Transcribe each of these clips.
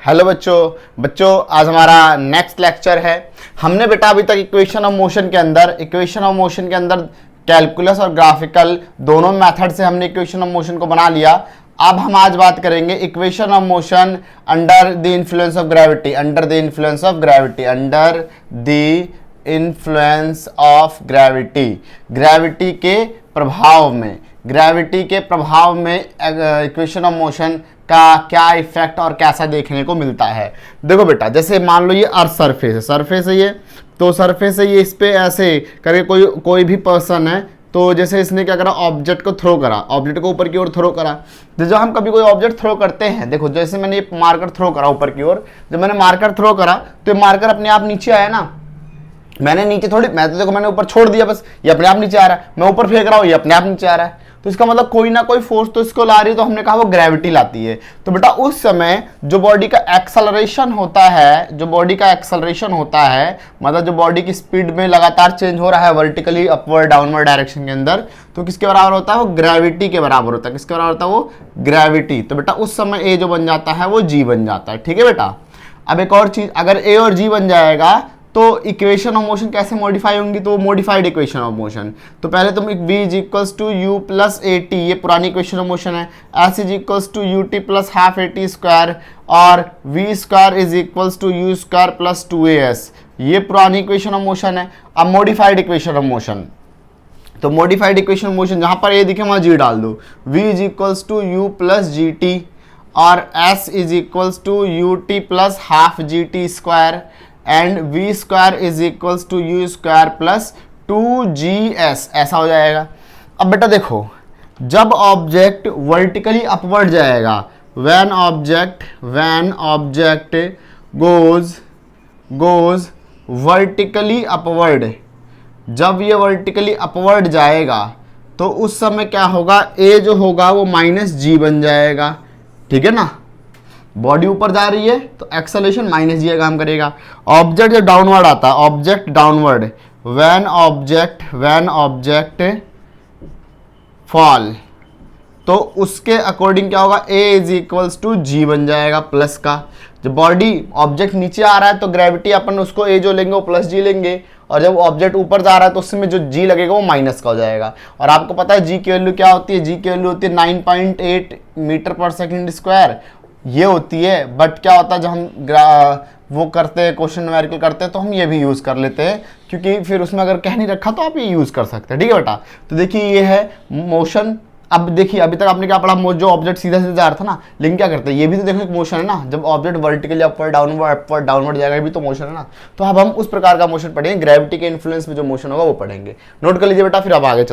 Hello बच्चों आज हमारा नेक्स्ट लेक्चर है। हमने बेटा अभी तक इक्वेशन ऑफ मोशन के अंदर कैलकुलस और ग्राफिकल दोनों मेथड से हमने इक्वेशन ऑफ मोशन को बना लिया। अब हम आज बात करेंगे equation of motion under the influence of gravity. Gravity के प्रभाव में इक्वेशन ऑफ मोशन का क्या इफेक्ट और कैसा देखने को मिलता है। देखो बेटा, जैसे मान लो ये अर्थ सरफेस है ये, तो सरफेस है ये, इस पे ऐसे करके कोई भी पर्सन है, तो जैसे इसने क्या करा, ऑब्जेक्ट को थ्रो करा, ऑब्जेक्ट को ऊपर की ओर थ्रो करा। तो जब हम कभी कोई ऑब्जेक्ट थ्रो करते हैं, देखो जैसे मैंने ये मार्कर थ्रो करा ऊपर की ओर, जब मैंने मार्कर थ्रो करा तो ये मार्कर अपने आप नीचे आया ना, मैंने नीचे थोड़ी, मैं तो देखो मैंने ऊपर छोड़ दिया, बस ये अपने आप नीचे आ रहा है। मैं ऊपर फेंक रहा हूँ, ये अपने आप नीचे आ रहा है। तो इसका मतलब कोई ना कोई फोर्स तो इसको ला रही है, तो हमने कहा वो ग्रेविटी लाती है। तो बेटा उस समय जो बॉडी का एक्सेलरेशन होता है, मतलब जो बॉडी की स्पीड में लगातार चेंज हो रहा है वर्टिकली अपवर्ड डाउनवर्ड डायरेक्शन के अंदर, तो किसके बराबर होता है, वो ग्रेविटी के बराबर होता है। किसके बराबर होता है, वो ग्रेविटी। तो बेटा उस समय ए जो बन जाता है वो जी बन जाता है। ठीक है बेटा। अब एक और चीज, अगर ए और जी बन जाएगा तो इक्वेशन ऑफ मोशन कैसे मॉडिफाई होंगी, तो मॉडिफाइड इक्वेशन ऑफ मोशन। तो पहले तुम v is equals to u plus a t, ये पुरानी इक्वेशन ऑफ मोशन है। s is equals to u t plus half a t square, और v square is equals to u square plus 2as, ये पुरानी equation of motion है। अब modified equation of motion, तो modified equation of motion जहां पर a दिखे वहां g डाल दो। v is equals to u plus g T, और s is equals to u t plus half g t square, and v square is equals to u square plus 2gs, ऐसा हो जाएगा। अब बेटा देखो, जब ऑब्जेक्ट वर्टिकली अपवर्ड जाएगा, when object goes vertically upward, जब ये वर्टिकली अपवर्ड जाएगा तो उस समय क्या होगा, a जो होगा वो माइनस जी बन जाएगा। ठीक है ना, बॉडी ऊपर जा रही है तो एक्सेलरेशन माइनस जी काम करेगा। ऑब्जेक्ट जब डाउनवर्ड आता है, object downward, when object fall, तो उसके अकॉर्डिंग क्या होगा, a इज इक्वल्स टू जी बन जाएगा प्लस का। जब बॉडी ऑब्जेक्ट नीचे आ रहा है तो ग्रेविटी अपन उसको a जो लेंगे वो प्लस जी लेंगे, और जब ऑब्जेक्ट ऊपर जा रहा है तो उसमें जो g लगेगा वो माइनस का हो जाएगा। और आपको पता है g की वैल्यू क्या होती है, g की वैल्यू होती है 9.8 मीटर पर सेकेंड स्क्वायर, ये होती है। बट क्या होता है, जब हम वो करते हैं, क्वेश्चन न्यूमेरिकल करते हैं, तो हम ये भी यूज़ कर लेते हैं, क्योंकि फिर उसमें अगर कह नहीं रखा तो आप ये यूज़ कर सकते हैं। ठीक है बेटा। तो देखिए ये है मोशन। अब देखिए अभी तक आपने क्या पढ़ा, जो ऑब्जेक्ट सीधा सीधा जा रहा था ना, लेकिन क्या करते हैं, ये भी तो देखो एक मोशन है ना, जब ऑब्जेक्ट वर्टिकली अपवर्ड डाउनवर्ड जाएगा, ये भी तो मोशन है ना। तो अब हम उस प्रकार का मोशन पढ़ेंगे, ग्रेविटी के इन्फ्लुएंस में जो मोशन होगा वो पढ़ेंगे। नोट कर लीजिए बेटा, फिर अब आगे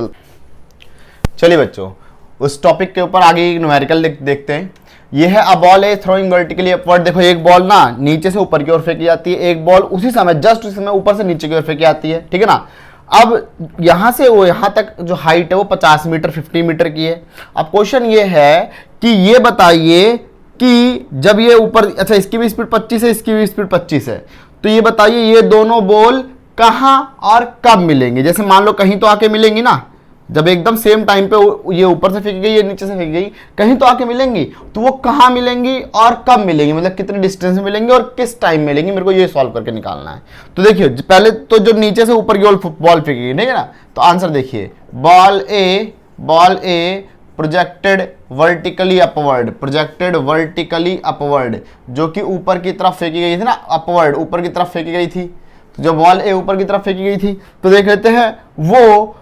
चलिए बच्चों उस टॉपिक के ऊपर आगे न्यूमेरिकल देखते हैं। ये है a ball A throwing vertically upward. देखो एक बॉल ना नीचे से ऊपर की ओर फेंकी जाती है, एक बॉल उसी समय जस्ट उसी समय ऊपर से नीचे की ओर फेंकी जाती है। ठीक है ना। अब यहां से वो यहां तक जो हाइट है वो 50 मीटर 50 मीटर की है। अब क्वेश्चन ये है कि ये बताइए कि जब ये ऊपर, अच्छा इसकी भी स्पीड 25 है, इसकी भी स्पीड 25 है, तो ये बताइए ये दोनों बॉल कहां और कब मिलेंगे। जैसे मान लो कहीं तो आके मिलेंगी ना, जब एकदम सेम टाइम पे ये ऊपर से फेंकी गई, ये नीचे से फेंकी गई, कहीं तो आके मिलेंगी, तो वो कहाँ मिलेंगी और कब मिलेंगी, मतलब कितने डिस्टेंस में मिलेंगी और किस टाइम मिलेंगी, मेरे को ये सॉल्व करके निकालना है। तो देखिए पहले तो जो नीचे से ऊपर की ओर बॉल फेंकी गई, ठीक है ना, तो आंसर देखिए, बॉल ए प्रोजेक्टेड वर्टिकली अपवर्ड, जो कि ऊपर की तरफ फेंकी गई थी ना, अपवर्ड ऊपर की तरफ फेंकी गई थी। तो जब बॉल ए ऊपर की तरफ फेंकी गई थी, तो देख लेते हैं वो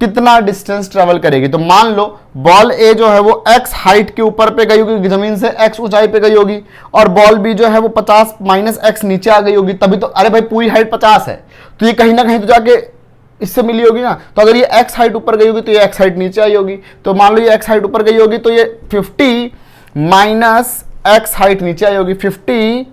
कितना डिस्टेंस ट्रेवल करेगी। तो मान लो बॉल ए जो है वो x हाइट के ऊपर पे गई होगी, जमीन से x ऊंचाई पे गई होगी, और बॉल बी जो है वो 50 माइनस x नीचे आ गई होगी, तभी तो, अरे भाई पूरी हाइट 50 है, तो ये कहीं ना कहीं तो जाके इससे मिली होगी ना। तो अगर ये x हाइट ऊपर गई होगी तो ये x हाइट नीचे आई होगी। तो मान लो ये x हाइट ऊपर गई होगी तो ये 50 माइनस x हाइट नीचे आई होगी, 50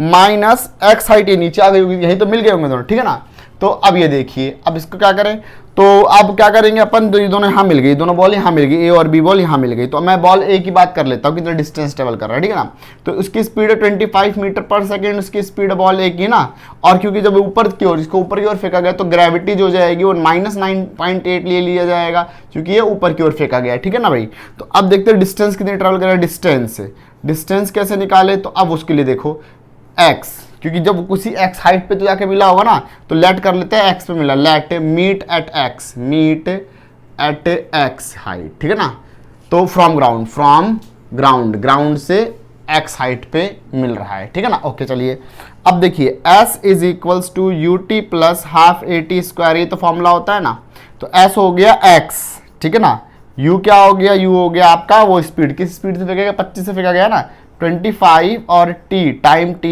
माइनस x हाइट ये नीचे आ गई होगी, यही तो मिल गए होंगे दोनों। ठीक है ना। तो अब ये देखिए, अब इसको क्या करें, तो अब क्या करेंगे अपन, ये दोनों यहाँ मिल गई, दोनों बॉल यहाँ मिल गई, ए और बी बॉल यहाँ मिल गई। तो मैं बॉल ए की बात कर लेता हूँ, कितना डिस्टेंस ट्रेवल कर रहा है, ठीक है ना। तो उसकी स्पीड है 25 मीटर पर सेकेंड, उसकी स्पीड है बॉल ए की ना। और क्योंकि जब ऊपर की ओर, इसको ऊपर की ओर फेंका गया तो ग्रेविटी जो जाएगी वो -9.8 ले लिया जाएगा, क्योंकि ये ऊपर की ओर फेंका गया है, ठीक है ना भाई। तो अब देखते हैं डिस्टेंस कितनी ट्रेवल कर रहा है। डिस्टेंस कैसे निकाले, तो अब उसके लिए देखो x, क्योंकि जब किसी x हाइट पे तो जाके मिला होगा ना, तो लेट कर लेते हैं x पे मिला, let meet at x height, ठीक है ना। तो फ्रॉम ग्राउंड से x हाइट पे मिल रहा है, ठीक है ना। ओके चलिए अब देखिए s is equals to ut plus half at square, ये तो फॉर्मूला होता है ना। तो s हो गया x, ठीक है ना। u क्या हो गया, u हो गया आपका वो स्पीड, किस स्पीड से फेंका गया, 25 से फेंका गया ना, 25 और t टाइम t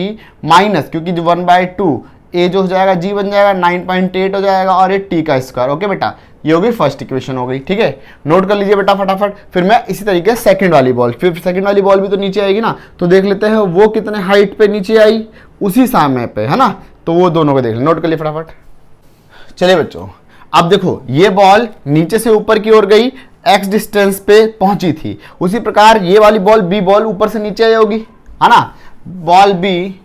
माइनस, क्योंकि जो 1/2 a जो हो जाएगा g बन जाएगा, 9.8 हो जाएगा, और ये t का स्क्वायर। ओके बेटा, ये होगी फर्स्ट इक्वेशन हो गई, ठीक है। नोट कर लीजिए बेटा फटाफट। फिर मैं इसी तरीके से सेकंड वाली बॉल, फिर सेकंड वाली बॉल भी तो नीचे आएगी ना, तो देख लेते हैं वो कितने हाइट पे नीचे आई, उसी समय पे, है ना। तो वो दोनों को देख ले, नोट कर लिए फटाफट। चलिए बच्चों अब देखो, ये बॉल नीचे से ऊपर की ओर गई, x डिस्टेंस पे पहुंची थी। उसी प्रकार ये वाली बॉल बी बॉल ऊपर से नीचे आई होगी, है ना। Ball be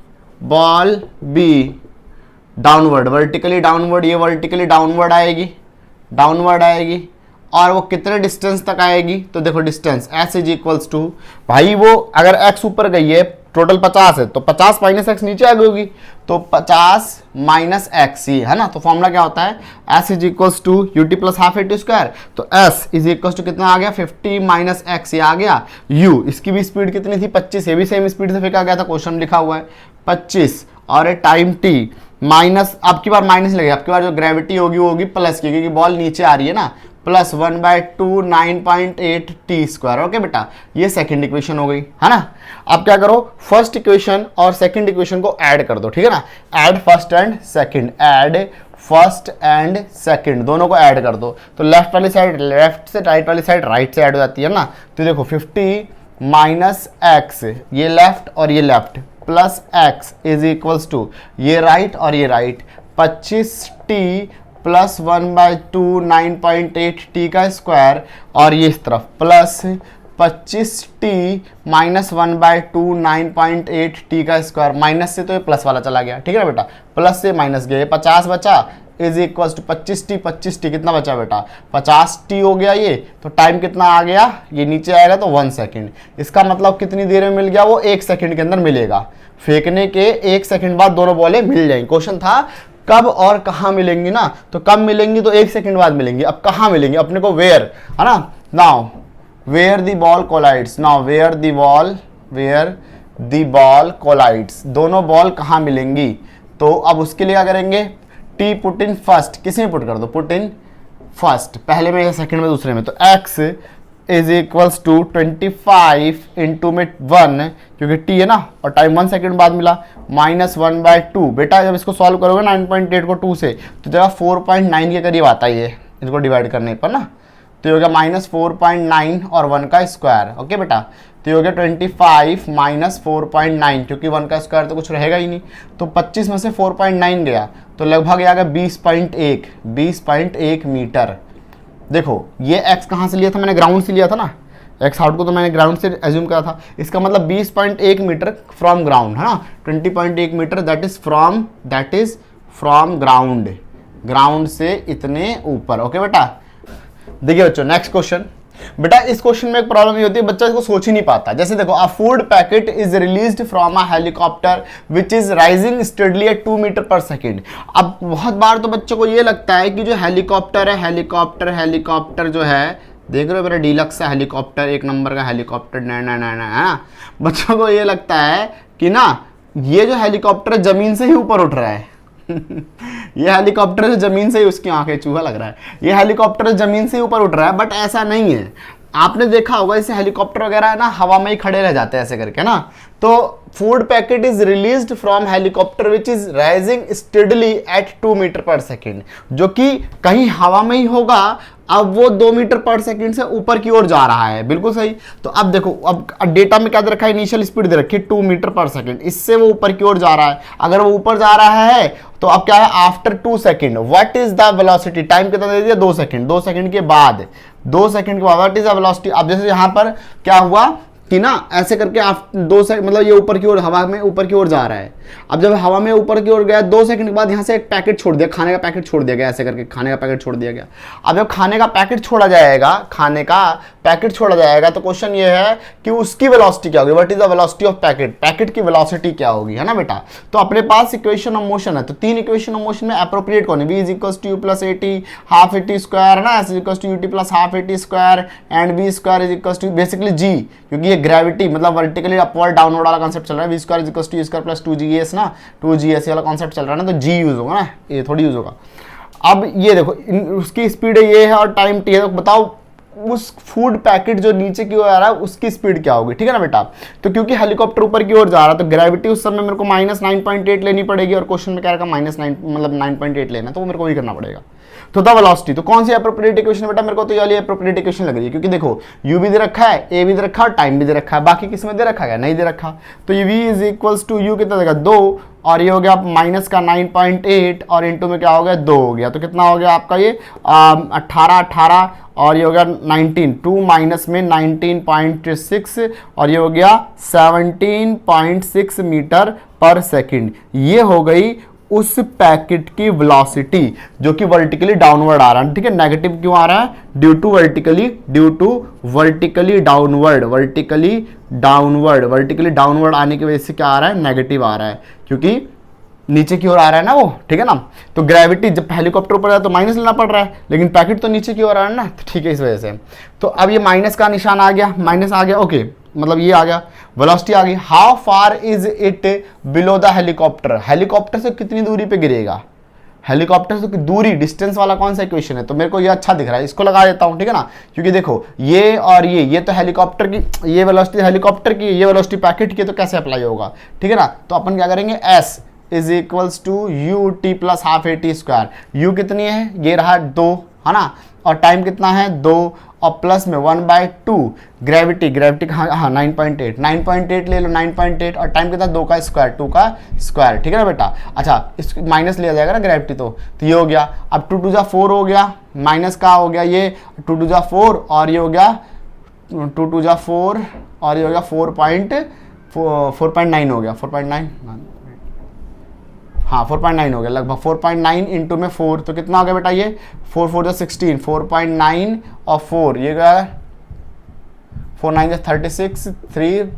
downward, vertically downward, ये वर्टिकली डाउनवर्ड आएगी, और वो कितने डिस्टेंस तक आएगी, तो देखो distance s is equals to, भाई वो अगर x ऊपर गई है, टोटल 50 है, तो 50 माइनस x नीचे आ गई होगी, तो 50 माइनस x ही है ना। तो फॉर्मूला क्या होता है, s is equals to ut plus half at square. तो s इज इक्वल्स टू कितना आ गया, 50 माइनस x ये आ गया। u इसकी भी स्पीड कितनी थी, 25, ये भी सेम स्पीड से फेंका गया था, क्वेश्चन लिखा हुआ है 25, और टाइम t माइनस, अब की बार माइनस लगेगा, अब की बार जो ग्रेविटी होगी वो होगी प्लस की, क्योंकि बॉल नीचे आ रही है ना, प्लस 1/2 9.8 t स्क्वायर। ओके बेटा, ये सेकंड इक्वेशन हो गई, है ना। अब क्या करो, फर्स्ट इक्वेशन और सेकंड इक्वेशन को ऐड कर दो, ठीक है ना। ऐड फर्स्ट एंड सेकंड, दोनों को ऐड कर दो। तो लेफ्ट वाली साइड लेफ्ट से, राइट वाली साइड राइट से ऐड हो जाती है ना। तो देखो 50 माइनस एक्स, ये लेफ्ट और ये left, plus x is equals to ये राइट और ये राइट, 25t प्लस 1/2 9.8 t का स्क्वायर, और ये इस तरफ प्लस 25t माइनस 1/2 9.8 t का स्क्वायर, माइनस से तो ये प्लस वाला चला गया, ठीक है ना बेटा, प्लस से माइनस गया, ये 50 बचा इज इक्वल्स टू 25t कितना बचा बेटा, 50t हो गया ये। तो टाइम कितना आ गया, ये नीचे आएगा तो 1 सेकेंड। इसका मतलब कितनी देर में मिल गया, वो 1 सेकेंड के अंदर मिलेगा। फेंकने के 1 सेकेंड बाद दोनों बॉलें मिल जाएंगी। क्वेश्चन था कब और कहाँ मिलेंगी ना, तो कब मिलेंगी, तो 1 सेकेंड बाद मिलेंगी। अब कहाँ मिलेंगी अपने को, वेयर, है ना। Now where the ball collides, now where the ball collides, दोनों बॉल कहाँ मिलेंगी। तो अब उसके लिए क्या करेंगे, टी पुट इन फर्स्ट, किसी में पुट कर दो, पुट इन फर्स्ट, पहले में या सेकंड में, दूसरे में। तो x is equals to 25 into में 1, क्योंकि t है ना, और टाइम 1 सेकंड बाद मिला, माइनस 1/2। बेटा जब इसको सॉल्व करोगे 9.8 को 2 से, तो जगह 4.9 के करीब आता है ये, इसको डिवाइड करने पर ना। तो ये हो गया -4.9 और 1 का स्क्वायर। ओके बेटा, तो ये हो गया 25 माइनस 4.9, क्योंकि 1 का स्क्वायर तो कुछ रहेगा ही नहीं। तो 25 में से 4.9 गया, तो लगभग आ गया 20.1 मीटर। देखो ये x कहाँ से लिया था मैंने, ग्राउंड से लिया था ना, x आउट को तो मैंने ग्राउंड से एज्यूम करा था। इसका मतलब 20.1 मीटर फ्रॉम ग्राउंड, है ना। 20.1 metre that is from ground से इतने ऊपर। ओके बेटा, देखिए बच्चों नेक्स्ट क्वेश्चन। बेटा इस क्वेश्चन में एक प्रॉब्लम ये होती है, बच्चा इसको सोच ही नहीं पाता। जैसे देखो, a food packet is released from a helicopter which is rising steadily at 2 metre per second. अब बहुत बार तो बच्चों को ये लगता है कि जो हेलीकॉप्टर है, हेलीकॉप्टर जो है, देख रहे हो मेरा डीलक्स हेलीकॉप्टर, 1 नंबर का हेलीकॉप्टर, ना बच्चों को ये लगता है कि ना ये जो हेलीकॉप्टर जमीन से ही ऊपर उठ रहा है। ये हेलीकॉप्टर जमीन से ही, उसकी आंखें चूहा लग रहा है, ये हेलीकॉप्टर जमीन से ऊपर उठ रहा है, बट ऐसा नहीं है। आपने देखा होगा इसे हेलीकॉप्टर वगैरह है ना हवा में ही खड़े रह जाते हैं ऐसे करके ना। तो food packet is released from helicopter which is rising steadily at 2 metre per second, जो कि कहीं हवा में ही होगा, अब वो 2 मीटर पर सेकेंड से ऊपर की ओर जा रहा है। बिल्कुल सही। तो अब देखो, अब डेटा में क्या दे रखा है, इनिशियल स्पीड दे रखी है 2 मीटर पर सेकेंड, इससे वो ऊपर की ओर जा रहा है। अगर वो ऊपर जा रहा है तो अब क्या है, after 2 second what is the velocity, time कितना दे दिया 2 सेकेंड, 2 सेकेंड के बाद, 2 सेकेंड के बाद व्हाट इज द वेलोसिटी। अब जैसे यहां पर क्या हुआ कि ना ऐसे करके आप 2 सेकंड, मतलब ये ऊपर की ओर हवा में ऊपर की ओर जा रहा है। अब जब हवा में ऊपर की ओर गया 2 सेकंड के बाद यहां से एक पैकेट छोड़ दिया, खाने का पैकेट छोड़ दिया गया, ऐसे करके खाने का पैकेट छोड़ दिया गया। अब जब खाने का पैकेट छोड़ा जाएगा, खाने का पैकेट छोड़ा जाएगा, तो क्वेश्चन ये है कि उसकी वेलोसिटी क्या होगी, what is the velocity of packet, packet की वेलोसिटी क्या होगी, है ना बेटा। तो अपने पास इक्वेशन ऑफ मोशन है, तो 3 इक्वेशन ऑफ मोशन में एप्रोप्रिएट कौन है, v is equals to u plus at half at square, है ना, s is equals to ut plus half at square and v square is equals to basically g, क्योंकि ये gravity मतलब vertically upward downward वाला concept चल रहा है, v square is equals to u square plus 2gs ना, 2gs वाला concept चल रहा है ना, तो g यूज होगा ना, ये थोड़ी यूज होगा। अब ये देखो उसकी स्पीड ये है और टाइम t है, तो बताओ उस फूड पैकेट जो नीचे की ओर आ रहा है उसकी स्पीड क्या होगी, ठीक है ना बेटा। तो क्योंकि हेलीकॉप्टर ऊपर की ओर जा रहा है तो ग्रेविटी उस समय मेरे को -9.8 लेनी पड़ेगी, और क्वेश्चन में क्या रखा -9 मतलब 9.8 लेना, तो वो मेरे को वही करना पड़ेगा। तो द वेलोसिटी, तो कौन सी एप्रोप्रिएट इक्वेशन बेटा, मेरे को तो ये वाली एप्रोप्रिएट इक्वेशन लग रही है, क्योंकि देखो u भी दे रखा है, a भी दे रखा है और टाइम भी दे रखा है, बाकी किस में दे रखा है, नहीं दे रखा। तो ये v is equals to u कितना देगा 2, और ये हो गया माइनस का 9.8 और इंटू में क्या हो गया 2 हो गया, तो कितना हो गया आपका ये 18 और ये हो गया 19, 2 माइनस में 19.6 और ये हो गया 17.6 मीटर पर सेकंड। ये हो गई उस पैकेट की वेलोसिटी जो कि वर्टिकली डाउनवर्ड आ रहा है, ठीक है। नेगेटिव क्यों आ रहा है, ड्यू टू वर्टिकली डाउनवर्ड आने की वजह से क्या आ रहा है, नेगेटिव आ रहा है, क्योंकि नीचे की ओर आ रहा है ना वो, ठीक है ना। तो ग्रेविटी जब हेलीकॉप्टर ऊपर जाए तो माइनस लेना पड़ रहा है, लेकिन पैकेट तो नीचे की ओर आ रहा है ना, तो ठीक है इस वजह से। तो अब ये माइनस का निशान आ गया, माइनस आ गया, ओके, मतलब ये आ गया, वेलोसिटी आ गई। How far is it below the helicopter, helicopter से कितनी दूरी पे गिरेगा, हेलीकॉप्टर से दूरी, डिस्टेंस वाला कौन सा इक्वेशन है, तो मेरे को ये अच्छा दिख रहा है, इसको लगा देता हूं, ठीक है ना। क्योंकि देखो ये और ये तो हेलीकॉप्टर की, ये वेलोसिटी हेलीकॉप्टर की, ये वेलोसिटी पैकेट की, तो कैसे अप्लाई होगा, ठीक है ना। तो अपन क्या करेंगे, s is equals to u t plus half at square, u कितनी है, ये रहा 2, है ना, और टाइम कितना है 2, और प्लस में 1/2 ग्रेविटी हाँ 9.8 ले लो, 9.8 और टाइम कितना 2 का स्क्वायर, 2 का स्क्वायर, ठीक है ना बेटा। अच्छा इस माइनस लिया जाएगा ना ग्रेविटी, तो ये हो गया। अब 2 2 जा 4 हो गया, माइनस का हो गया ये 2 2 जा 4 और ये हो गया 2 2 जा 4 और ये हो गया 4.9 हो गया, 4.9 हाँ 4.9 हो गया लगभग, 4.9 इंटू में 4 तो कितना हो गया बेटा, ये 4 4 जा 16, 4.9 और 4 ये गया 4 9 जा 36, 3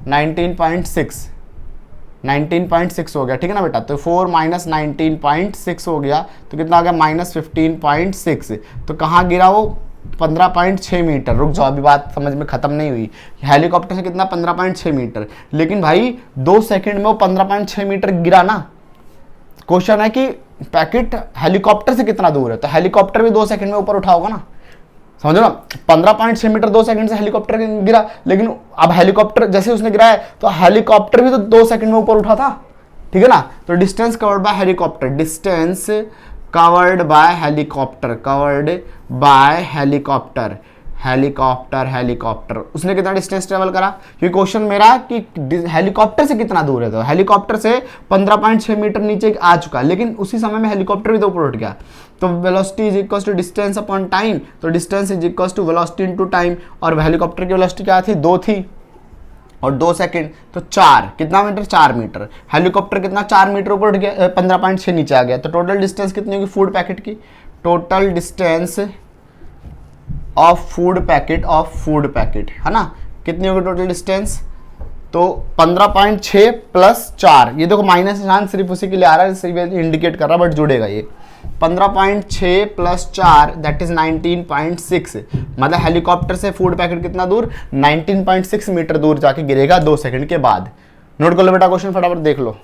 19.6 हो गया, ठीक है ना बेटा। तो 4 माइनस 19.6 हो गया, तो कितना हो गया -15.6। तो कहाँ गिरा वो, 15.6 मीटर। रुक जाओ, अभी बात समझ में खत्म नहीं हुई। हेलीकॉप्टर से कितना 15.6 मीटर, लेकिन भाई 2 सेकंड में वो 15.6 मीटर गिरा ना। क्वेश्चन है कि पैकेट हेलीकॉप्टर से कितना दूर है, तो हेलीकॉप्टर भी 2 सेकंड में ऊपर उठा होगा ना, समझो ना। 15.6 मीटर 2 सेकंड से हेलीकॉप्टर गिरा, लेकिन अब हेलीकॉप्टर जैसे उसने गिरा है तो हेलीकॉप्टर भी तो 2 सेकंड में ऊपर उठा था, ठीक है ना। तो distance covered by helicopter, distance covered by helicopter उसने कितना डिस्टेंस ट्रेवल करा, क्योंकि क्वेश्चन मेरा कि हेलीकॉप्टर से कितना दूर है, तो हेलीकॉप्टर से 15.6 मीटर नीचे आ चुका है, लेकिन उसी समय में हेलीकॉप्टर भी तो ऊपर उठ गया। तो velocity is equal to distance upon time, तो distance is equal to velocity into time, और हेलीकॉप्टर की वेलोसिटी क्या थी 2 थी और 2 सेकंड, तो 4 कितना मीटर, 4 मीटर। हेलीकॉप्टर कितना 4 मीटर ऊपर उठ गया, 15.6 नीचे आ गया, तो टोटल डिस्टेंस कितनी होगी फूड पैकेट की, total distance of food packet है ना, कितनी होगी टोटल डिस्टेंस, तो 15.6 प्लस 4, ये देखो माइनस निशान सिर्फ उसी के लिए आ रहा है, सिर्फ इंडिकेट कर रहा है बट जुड़ेगा ये। 15.6 प्लस 4 दैट इज 19.6, मतलब हेलीकॉप्टर से फूड पैकेट कितना दूर, 19.6 मीटर दूर जाके गिरेगा 2 सेकंड के बाद। नोट कर लो बेटा क्वेश्चन फटाफट देख लो।